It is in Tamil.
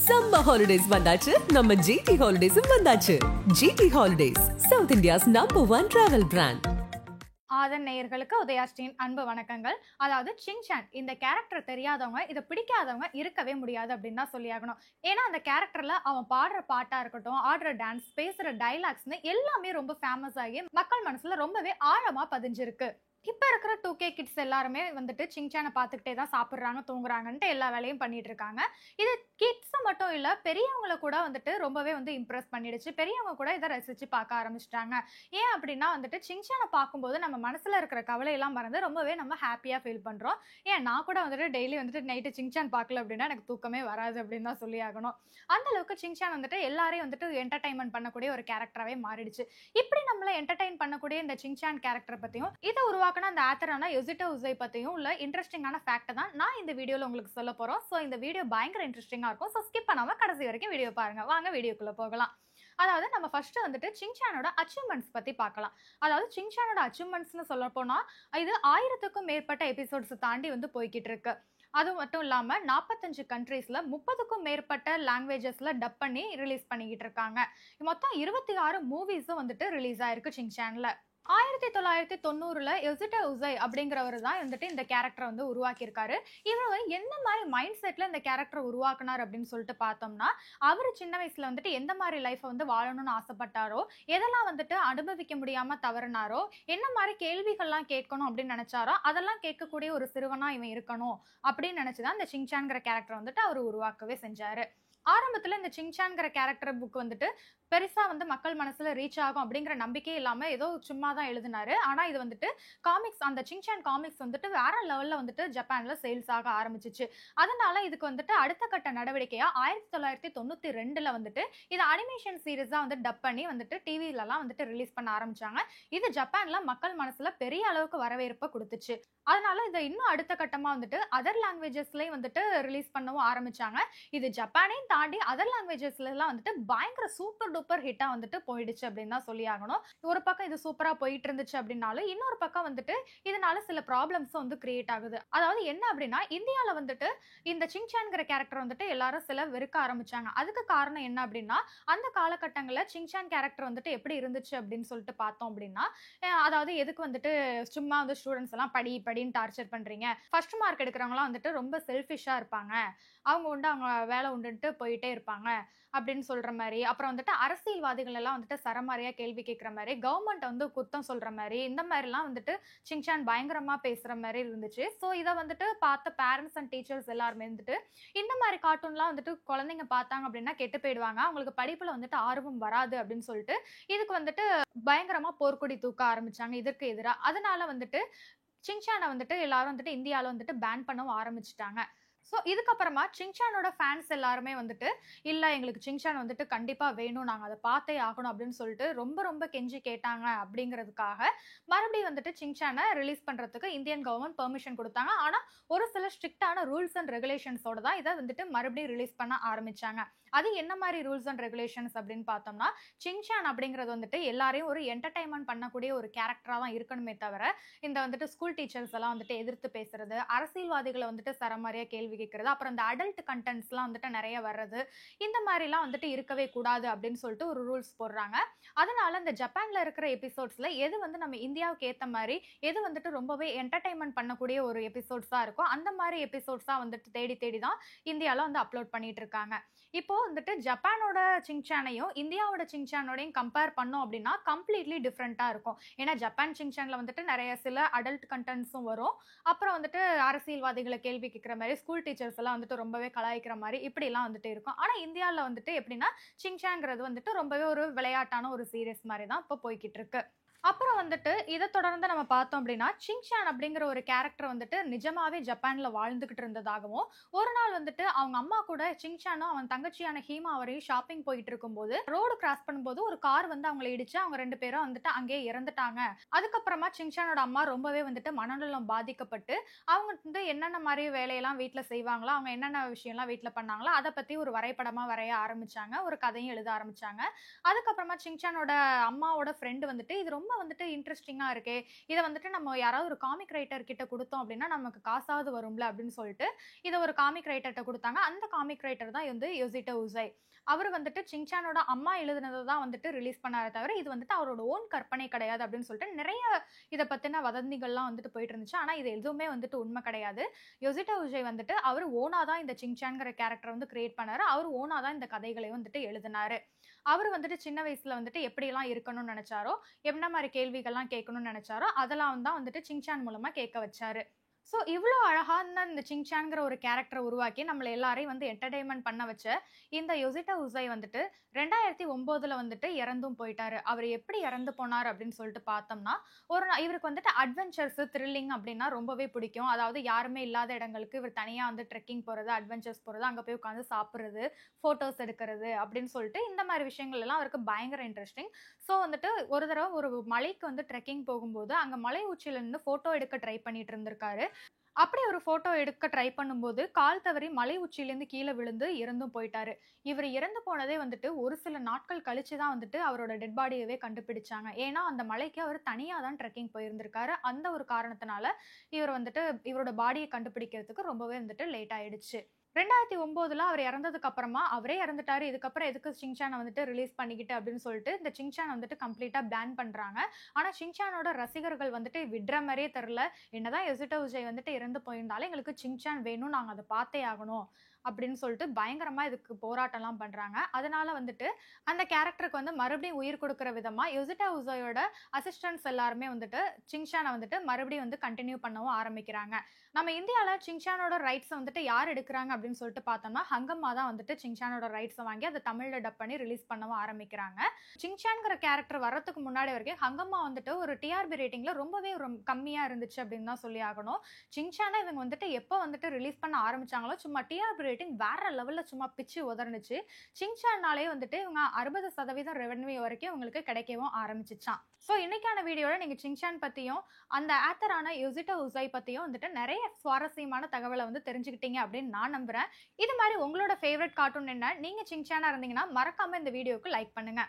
Summer holidays வந்தாச்சு, நம்ம GT Holidays வந்தாச்சு. GT Holidays, South India's #1 travel brand. ஆதன் நேயர்களுக்கு உதயாஸ்ரீயின் அன்பு வணக்கங்கள். அதாவது சிங்சான் இந்த கேரக்டர் தெரியாதவங்க, இதை பிடிக்காதவங்க இருக்கவே முடியாது அப்படின்னு தான் சொல்லியாகணும். ஏன்னா அந்த கேரக்டர்ல அவன் பாடுற பாட்டா இருக்கட்டும், ஆடுற டான்ஸ், பேசுற டைலாக்ஸ்னு எல்லாமே ரொம்ப ஃபேமஸ் ஆகி மக்கள் மனசுல ரொம்பவே ஆழமா பதிஞ்சிருக்கு. இப்ப இருக்கிற 2K கிட்ஸ் எல்லாருமே வந்துட்டு சிங்சானை பார்த்துக்கிட்டே தான் சாப்பிட்றாங்க, தூங்குறாங்கன்ட்டு எல்லா வேலையும் பண்ணிட்டு இருக்காங்க. இது கிட்ஸை மட்டும் இல்ல, பெரியவங்களை கூட வந்துட்டு ரொம்பவே வந்து இம்ப்ரெஸ் பண்ணிடுச்சு. பெரியவங்க கூட இதை ரசிச்சு பார்க்க ஆரம்பிச்சிட்டாங்க. ஏன் அப்படின்னா வந்துட்டு சிங்சானை பார்க்கும்போது நம்ம மனசுல இருக்கிற கவலையெல்லாம் மறந்து ரொம்பவே நம்ம ஹாப்பியா ஃபீல் பண்றோம். ஏன் நான் கூட வந்துட்டு டெய்லி வந்துட்டு நைட்டு சிங்சான் பார்க்கல அப்படின்னா எனக்கு தூக்கமே வராது அப்படின்னு தான் சொல்லி ஆகணும். அந்த அளவுக்கு சிங்சான் வந்துட்டு எல்லாரையும் வந்துட்டு என்டர்டைன்மெண்ட் பண்ணக்கூடிய ஒரு கேரக்டராகவே மாறிடுச்சு. இப்படி நம்மளை என்டர்டைன் பண்ணக்கூடிய இந்த சிங்சான் கேரக்டரை பத்தியும் இதை உருவாக்கின அந்த ஆத்தரான யோசிட்டோ உசை பத்தியும் உள்ள இன்ட்ரெஸ்டிங்கான ஃபேக்ட் தான் நான் இந்த வீடியோல உங்களுக்கு சொல்ல போறோம். ஸோ இந்த வீடியோ பயங்கர இன்ட்ரெஸ்டிங்கா இருக்கும். ஸோ ஸ்கிப் பண்ணாம கடைசி வரைக்கும் வீடியோ பாருங்க. வாங்க வீடியோக்குள்ள போகலாம். அதாவது நம்ம ஃபர்ஸ்ட் வந்துட்டு சிங்சானோட அச்சீவ்மெண்ட்ஸ் பத்தி பார்க்கலாம். அதாவது சிங்சானோட அச்சீவ்மெண்ட்ஸ்னு சொல்ல போனா இது 1000க்கும் மேற்பட்ட எபிசோட்ஸ் தாண்டி வந்து போய்கிட்டு இருக்கு. அது மட்டும் இல்லாம 45 கண்ட்ரீஸ்ல 30க்கும் மேற்பட்ட லாங்குவேஜஸ்ல டப் பண்ணி ரிலீஸ் பண்ணிக்கிட்டு இருக்காங்க. மொத்தம் 26 மூவிஸும் வந்துட்டு ரிலீஸ் ஆயிருக்கு சிங்சான்ல. 1990ல யோசிட்டோ உசை அப்படிங்கிறவர் தான் வந்துட்டு இந்த கேரக்டரை வந்து உருவாக்கியிருக்காரு. இவர் எந்த மாதிரி மைண்ட் செட்ல இந்த கேரக்டரை உருவாக்குனார் அப்படின்னு சொல்லிட்டு பார்த்தோம்னா, அவர் சின்ன வயசுல வந்துட்டு எந்த மாதிரி லைஃப்பை வந்து வாழணும்னு ஆசைப்பட்டாரோ, எதெல்லாம் வந்துட்டு அனுபவிக்க முடியாம தவறினாரோ, என்ன மாதிரி கேள்விகள்லாம் கேட்கணும் அப்படின்னு நினைச்சாரோ அதெல்லாம் கேட்கக்கூடிய ஒரு சிறுவனா இவன் இருக்கணும் அப்படின்னு நினைச்சுதான் இந்த சிங்சான்கிற கேரக்டர் வந்துட்டு அவர் உருவாக்கவே செஞ்சாரு. ஆரம்பத்துல இந்த சிங்சான்கிற கேரக்டர் புக் வந்துட்டு பெருசா வந்து மக்கள் மனசுல ரீச் ஆகும் அப்படிங்கிற நம்பிக்கை இல்லாம ஏதோ சும்மா தான் எழுதினாரு. ஆனா இது வந்துட்டு காமிக்ஸ், அந்த சிங்சான் காமிக்ஸ் வந்துட்டு வேற லெவல்ல வந்துட்டு ஜப்பான்ல சேல்ஸ் ஆக ஆரம்பிச்சிச்சு. அதனால இதுக்கு வந்துட்டு அடுத்த கட்ட நடவடிக்கையா 1992ல வந்துட்டு இது அனிமேஷன் சீரீஸா வந்து டப் பண்ணி வந்துட்டு டிவிலலாம் வந்துட்டு ரிலீஸ் பண்ண ஆரம்பிச்சாங்க. இது ஜப்பான்ல மக்கள் மனசுல பெரிய அளவுக்கு வரவேற்பை கொடுத்துச்சு. அதனால இதை இன்னும் அடுத்த கட்டமா வந்துட்டு அதர் லாங்குவேஜஸ்லயும் வந்துட்டு ரிலீஸ் பண்ணவும் ஆரம்பிச்சாங்க. இது ஜப்பானையும் தாண்டி அதர் லாங்குவேஜஸ்ல எல்லாம் வந்துட்டு பயங்கர சூப்பர் டூப்பர் ஹிட்டா வந்துட்டு போயிடுச்சு அப்படின்னு தான் சொல்லி ஆகணும். ஒரு பக்கம் இது சூப்பரா போயிட்டு இருந்துச்சு அப்படின்னாலும் இன்னொரு பக்கம் வந்துட்டு இதனால சில ப்ராப்ளம்ஸும் வந்து கிரியேட் ஆகுது. அதாவது என்ன அப்படின்னா, இந்தியால வந்துட்டு இந்த சிங்சான்கிற கேரக்டர் வந்துட்டு எல்லாரும் சில வெறுக்க ஆரம்பிச்சாங்க. அதுக்கு காரணம் என்ன அப்படின்னா, அந்த காலகட்டங்கள்ல சிங்சான் கேரக்டர் வந்துட்டு எப்படி இருந்துச்சு அப்படின்னு சொல்லிட்டு பார்த்தோம் அப்படின்னா, அதாவது எதுக்கு வந்துட்டு சும்மா வந்து ஸ்டூடெண்ட்ஸ் எல்லாம் படின்னு டார்ச்சர் பண்றீங்க, ஃபர்ஸ்ட் மார்க் எடுக்கிறவங்களாம் வந்துட்டு ரொம்ப செல்ஃபிஷா இருப்பாங்க, அவங்க உண்டு அவங்க வேலை உண்டுன்ட்டு போயிட்டே இருப்பாங்க அப்படின்னு சொல்ற மாதிரி, அப்புறம் வந்துட்டு அரசியல்வாதிகள் எல்லாம் வந்துட்டு சரமாரியா கேள்வி கேட்கிற மாதிரி, கவர்மெண்ட் வந்து குத்தம் சொல்ற மாதிரி, இந்த மாதிரிலாம் வந்துட்டு சிங்சான் பயங்கரமா பேசுற மாதிரி இருந்துச்சு. ஸோ இதை வந்துட்டு பார்த்த பேரண்ட்ஸ் அண்ட் டீச்சர்ஸ் எல்லாருமே வந்துட்டு இந்த மாதிரி கார்ட்டூன்லாம் வந்துட்டு குழந்தைங்க பார்த்தாங்க அப்படின்னா கெட்டு போயிடுவாங்க, அவங்களுக்கு படிப்புல வந்துட்டு ஆர்வம் வராது அப்படின்னு சொல்லிட்டு இதுக்கு வந்துட்டு பயங்கரமா போர்க்கொடி தூக்க ஆரம்பிச்சாங்க இதற்கு எதிராக. அதனால வந்துட்டு சிங்சானை வந்துட்டு எல்லாரும் வந்துட்டு இந்தியாவில் வந்துட்டு பேன் பண்ணவும் ஆரம்பிச்சிட்டாங்க. ஸோ இதுக்கப்புறமா சிங்சானோட ஃபேன்ஸ் எல்லாருமே வந்துட்டு இல்லை, எங்களுக்கு சிங்சான் வந்துட்டு கண்டிப்பாக வேணும், நாங்கள் அதை பார்த்தே ஆகணும் அப்படின்னு சொல்லிட்டு ரொம்ப ரொம்ப கெஞ்சி கேட்டாங்க. அப்படிங்கிறதுக்காக மறுபடியும் வந்துட்டு சிங்சானை ரிலீஸ் பண்ணுறதுக்கு இந்தியன் கவர்மெண்ட் பெர்மிஷன் கொடுத்தாங்க. ஆனால் ஒரு சில ஸ்ட்ரிக்டான ரூல்ஸ் அண்ட் ரெகுலேஷன்ஸோட தான் இதை வந்துட்டு மறுபடியும் ரிலீஸ் பண்ண ஆரம்பிச்சாங்க. அது என்ன மாதிரி ரூல்ஸ் அண்ட் ரெகுலேஷன்ஸ் அப்படின்னு பார்த்தோம்னா, சிங்சான் அப்படிங்கிறது வந்துட்டு எல்லாரையும் ஒரு என்டர்டைன்மெண்ட் பண்ணக்கூடிய ஒரு கேரக்டராக தான் இருக்கணுமே தவிர, இந்த வந்துட்டு ஸ்கூல் டீச்சர்ஸ் எல்லாம் வந்துட்டு எதிர்த்து பேசுறது, அரசியல்வாதிகளை வந்துட்டு சரமாரியா கேள்வி கேட்கறது, அப்புறம் இந்த அடல்ட் கண்டென்ட்ஸ்லாம் வந்துட்டு நிறைய வர்றது, இந்த மாதிரிலாம் வந்துட்டு இருக்கவே கூடாது அப்படின்னு சொல்லிட்டு ஒரு ரூல்ஸ் போடுறாங்க. அதனால இந்த ஜப்பான்ல இருக்கிற எபிசோட்ஸ்ல எது வந்து நம்ம இந்தியாவுக்கு ஏற்ற மாதிரி, எது வந்துட்டு ரொம்பவே என்டர்டைன்மெண்ட் பண்ணக்கூடிய ஒரு எபிசோட்ஸா இருக்கும், அந்த மாதிரி எபிசோட்ஸா வந்துட்டு தேடி தேடி தான் இந்தியாவில் வந்து அப்லோட் பண்ணிட்டு இருக்காங்க. இப்போ வந்துட்டு ஜப்பானோட சிங்சானையும் இந்தியாவோட சிங்சானோடையும் கம்பேர் பண்ணோம் அப்படின்னா கம்ப்ளீட்லி டிஃப்ரெண்ட்டாக இருக்கும். ஏன்னா ஜப்பான் சிங்சானில் வந்துட்டு நிறைய சில அடல்ட் கண்டென்ட்ஸும் வரும், அப்புறம் வந்துட்டு அரசியல்வாதிகளை கேள்வி கேட்குற மாதிரி, ஸ்கூல் டீச்சர்ஸ் எல்லாம் வந்துட்டு ரொம்பவே கலாய்க்கிற மாதிரி இப்படிலாம் வந்துட்டு இருக்கும். ஆனால் இந்தியாவில் வந்துட்டு எப்படின்னா சிங்சாங்கிறது வந்துட்டு ரொம்பவே ஒரு விளையாட்டான ஒரு சீரியஸ் மாதிரி தான் இப்போ போய்கிட்டு இருக்கு. அப்புறம் வந்துட்டு இதை தொடர்ந்து நம்ம பார்த்தோம் அப்படின்னா, சிங்சான் அப்படிங்கிற ஒரு கேரக்டர் வந்துட்டு நிஜமாவே ஜப்பான்ல வாழ்ந்துகிட்டு இருந்ததாகவும், ஒரு நாள் வந்துட்டு அவங்க அம்மா கூட சிங்சானும் அவன் தங்கச்சியான ஹீமா வரையும் ஷாப்பிங் போயிட்டு இருக்கும்போது ரோடு கிராஸ் பண்ணும்போது ஒரு கார் வந்து அவங்களை இடிச்சு அவங்க 2 பேரும் வந்துட்டு அங்கேயே இறந்துட்டாங்க. அதுக்கப்புறமா சிங்சானோட அம்மா ரொம்பவே வந்துட்டு மனநலம் பாதிக்கப்பட்டு அவங்க வந்து என்னென்ன மாதிரி வேலையெல்லாம் வீட்டில் செய்வாங்களோ, அவங்க என்னென்ன விஷயம்லாம் வீட்டில் பண்ணாங்களோ அதை பற்றி ஒரு வரைபடமா வரைய ஆரம்பிச்சாங்க, ஒரு கதையும் எழுத ஆரம்பிச்சாங்க. அதுக்கப்புறமா சிங்சானோட அம்மாவோட ஃப்ரெண்டு வந்துட்டு இது ரொம்ப வந்துட்டு இன்ட்ரெஸ்டிங்கா இருக்கே, இத வந்துட்டு நம்ம யாராவது ஒரு காமிக் ரைட்டர் கிட்ட குடுத்தோம் அப்படின்னா நமக்கு காசாவது வரும்ல அப்படின்னு சொல்லிட்டு இத ஒரு காமிக் ரைட்டர்ட்ட குடுத்தாங்க. அந்த காமிக் ரைட்டர் தான் வந்து யோசிட்டோ உசை. அவரு வந்துட்டு சின்சானோட அம்மா எழுதினத தான் வந்துட்டு ரிலீஸ் பண்ணாரே தவிர, இது வந்துட்டு அவரோட ஓன் கற்பனை கிடையாது அப்படின்னு சொல்லிட்டு நிறைய இத பத்தின வதந்திகள்லாம் வந்துட்டு போயிட்டு இருந்துச்சு. ஆனா இது எதுவுமே வந்துட்டு உண்மை கிடையாது. யோசிட்டோ உசை வந்துட்டு அவரு ஓனா தான் இந்த சின்சான்ங்கிற கேரக்டர வந்து கிரியேட் பண்ணாரு. அவரு ஓனா தான் இந்த கதைகளை வந்துட்டு எழுதினாரு. அவரு வந்துட்டு சின்ன வயசுல வந்துட்டு எப்படியெல்லாம் இருக்கணும்னு நெனச்சாரோ, என்ன மாரி கேள்விகள்லாம் கேட்கணும்னு நெனச்சாரோ, அதெல்லாம் தான் வந்துட்டு சின்சான் மூலமா கேட்க வச்சாரு. ஸோ இவ்ளோ அழகான இந்த சின்சான்ங்கிற ஒரு கேரக்டர உருவாக்கி நம்மள எல்லாரையும் வந்து என்டர்டெயின்மென்ட் பண்ண வச்ச இந்த யோசிட்டோ உசை வந்துட்டு 2009ல வந்துட்டு இறந்தும் போயிட்டாரு. அவரு எப்படி இறந்து போனாரு அப்படின்னு சொல்லிட்டு பார்த்தோம்னா, இவருக்கு வந்துட்டு அட்வென்ச்சர்ஸ், த்ரில்லிங் அப்படின்னா ரொம்பவே பிடிக்கும். அதாவது யாருமே இல்லாத இடங்களுக்கு இவர் தனியா வந்து ட்ரெக்கிங் போறது, அட்வென்ச்சர்ஸ் போறது, அங்க போய் உட்கார்ந்து சாப்பிடுறது, ஃபோட்டோஸ் எடுக்கிறது அப்படின்னு சொல்லிட்டு இந்த மாரி விஷயங்கள் எல்லாம் அவருக்கு பயங்கர இன்ட்ரஸ்டிங். ஸோ வந்துட்டு ஒரு தடவ ஒரு மலைக்கு வந்து ட்ரெக்கிங் போகும்போது, அங்க மலை உச்சியில நின்னு ஃபோட்டோ எடுக்க ட்ரை பண்ணிட்டு இருந்திருக்காரு. அப்படி ஒரு ஃபோட்டோ எடுக்க ட்ரை பண்ணும்போது, கால் தவறி மலை உச்சியிலேருந்து கீழ விழுந்து இறந்தும் போயிட்டாரு. இவரு இறந்து போனதே வந்துட்டு ஒரு சில நாட்கள் கழிச்சு தான் வந்துட்டு அவரோட டெட் பாடியவே கண்டுபிடிச்சாங்க. ஏன்னா, அந்த மலைக்கு அவரு தனியா தான் ட்ரெக்கிங் போயிருந்திருக்காரு. அந்த ஒரு காரணத்தினால, இவர் வந்துட்டு இவரோட பாடிய கண்டுபிடிக்கிறதுக்கு ரொம்பவே வந்துட்டு லேட் ஆயிடுச்சு. 2009ல அவர் இறந்ததுக்கு அப்புறமா, அவரே இறந்துட்டாரு. இதுக்கப்புறம் எதுக்கு ஷின்சான வந்துட்டு ரிலீஸ் பண்ணிக்கிட்டு அப்படின்னு சொல்லிட்டு, இந்த ஷின்சான் வந்துட்டு கம்ப்ளீட்டா பேன் பண்றாங்க. ஆனா ஷின்சானோட ரசிகர்கள் வந்துட்டு விட்ற மாரியே தெரியல. என்னதான் யோசிட்டோ உசை வந்துட்டு இறந்து போயிருந்தாலும், எங்களுக்கு ஷின்சான் வேணும். நாங்க அத பார்த்தே ஆகணும். அப்படின்னு சொல்லிட்டு பயங்கரமா இதுக்கு போராட்டம்லாம் பண்றாங்க. அதனால வந்துட்டு அந்த கேரக்டருக்கு வந்து மறுபடியும் உயிர் கொடுக்கிற விதமா யோசிட்டோ உசையோட அசிஸ்டன்ட்ஸ் எல்லாருமே வந்துட்டு ஷின்சான வந்துட்டு மறுபடியும் வந்து கன்டின்யூ பண்ணவும் ஆரம்பிக்கிறாங்க. நம்ம இந்தியால ஷின்சானோட ரைட்ஸ வந்துட்டு யார் எடுக்குறாங்க அப்படின்னு சொல்லிட்டு பார்த்தோம்னா, ஹங்கம்மா தான் வந்துட்டு ஷின்சானோட ரைட்ஸ வாங்கி அத தமிழ்ல டப் பண்ணி ரிலீஸ் பண்ணவும் ஆரம்பிக்கிறாங்க. ஷின்சான்ங்கிற கேரக்டர் வர்றதுக்கு முன்னாடி வரைக்கும் ஹங்கம்மா வந்துட்டு ஒரு டிஆர்பி ரேட்டிங்ல ரொம்பவே கம்மியா இருந்துச்சு அப்படின்னு தான் சொல்லி ஆகணும். ஷின்சான இவங்க வந்துட்டு எப்போ வந்துட்டு ரிலீஸ் பண்ண ஆரம்பிச்சாங்களோ, சும்மா டிஆர்பி ரேட்டிங் வேற லெவல்ல சும்மா பிச்சு உதர்னுச்சு. ஷின்சான்னாலே வந்துட்டு இவங்க 60% ரெவென்யூ வரைக்கும் இவங்களுக்கு கிடைக்கவும் ஆரம்பிச்சுச்சாம். ஸோ இன்னைக்கான வீடியோல நீங்க ஷின்சான் பத்தியும், அந்த ஆத்தரான யோசிட்டோ உசை பத்தியும் வந்துட்டு நிறைய சுவாரஸ்யமான தகவலை வந்து தெரிஞ்சுக்கிட்டீங்க அப்படின்னு நான் நம்புறேன். இது மாதிரி உங்களோட ஃபேவரட் கார்ட்டூன் என்ன? நீங்க ஷின்சானா இருந்தீங்கன்னா மறக்காம இந்த வீடியோக்கு லைக் பண்ணுங்க.